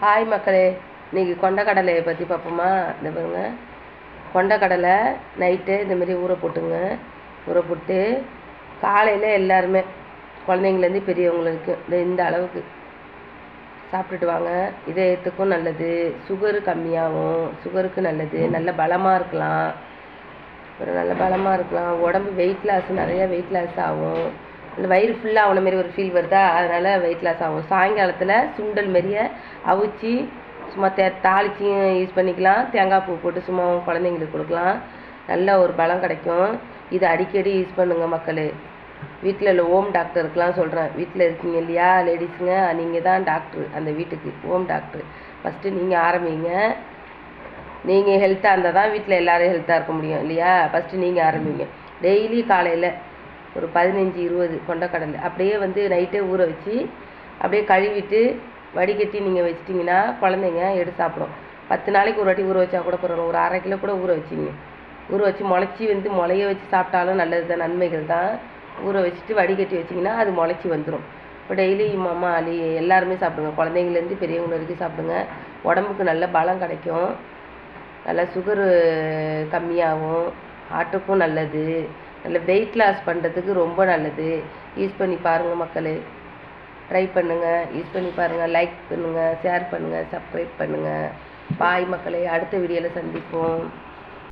Hi மக்களே, இன்றைக்கி கொண்டக்கடலையை பற்றி பார்ப்போமா? இந்த பாருங்க, கொண்டக்கடலை நைட்டு இந்தமாரி ஊற போட்டுங்க. ஊற போட்டு காலையில் எல்லாருமே குழந்தைங்கலேருந்து பெரியவங்களுக்கு இந்த அளவுக்கு சாப்பிட்டுட்டு வாங்க. இதயத்துக்கும் நல்லது, சுகரு கம்மியாகும், சுகருக்கு நல்லது, நல்ல பலமாக இருக்கலாம், நல்ல பலமாக இருக்கலாம். உடம்பு வெயிட் லாஸ், நிறையா வெயிட் லாஸ் ஆகும். அந்த வயிறு ஃபுல்லாக ஆன மாரி ஒரு ஃபீல் வருதா, அதனால் வெயிட் லாஸ் ஆகும். சாயங்காலத்தில் சுண்டல் மாரியே அவிச்சி சும்மா தாளிச்சியும் யூஸ் பண்ணிக்கலாம். தேங்காய் பூ போட்டு சும்மா குழந்தைங்களுக்கு கொடுக்கலாம். நல்ல ஒரு பலம் கிடைக்கும். இதை அடிக்கடி யூஸ் பண்ணுங்கள் மக்களே. வீட்டில் உள்ள ஹோம் டாக்டருக்கெலாம் சொல்கிறேன். வீட்டில் இருக்கீங்க இல்லையா லேடிஸுங்க, நீங்கள் தான் டாக்டரு அந்த வீட்டுக்கு, ஹோம் டாக்டரு. ஃபஸ்ட்டு நீங்கள் ஆரம்பிங்க. நீங்கள் ஹெல்த்தாக இருந்தால் தான் வீட்டில் எல்லோரும் ஹெல்த்தாக இருக்க முடியும் இல்லையா? ஃபஸ்ட்டு நீங்கள் ஆரம்பிங்க. டெய்லி காலையில் ஒரு 15-20 கொண்டக்கடலை அப்படியே நைட்டே ஊற வச்சு அப்படியே கழுவிட்டு வடிகட்டி நீங்கள் வச்சிட்டிங்கன்னா குழந்தைங்க எடுத்து சாப்பிடும். 10 நாளைக்கு ஒரு வாட்டி ஊற வச்சா கூட பரவாயில்ல. ஒரு 1/2 கிலோ கூட ஊற வச்சிங்க. ஊற வச்சு முளைச்சி முளைய வச்சு சாப்பிட்டாலும் நல்லது தான், நன்மைகள் தான். ஊற வச்சுட்டு வடிகட்டி வச்சிங்கன்னா அது முளைச்சி வந்துடும். இப்போ டெய்லி மாமா அலி எல்லாருமே சாப்பிடுங்க. குழந்தைங்கலேருந்து பெரியவங்க வரைக்கும் சாப்பிடுங்க. உடம்புக்கு நல்ல பலம் கிடைக்கும். நல்லா சுகரு கம்மியாகும், ஹார்ட்டுக்கும் நல்லது, நல்ல வெயிட் லாஸ் பண்ணுறதுக்கு ரொம்ப நல்லது. யூஸ் பண்ணி பாருங்கள் மக்களே. ட்ரை பண்ணுங்கள், யூஸ் பண்ணி பாருங்கள். லைக் பண்ணுங்கள், ஷேர் பண்ணுங்கள், சப்ஸ்கிரைப் பண்ணுங்கள். பாய் மக்களே, அடுத்த வீடியோவில் சந்திப்போம்.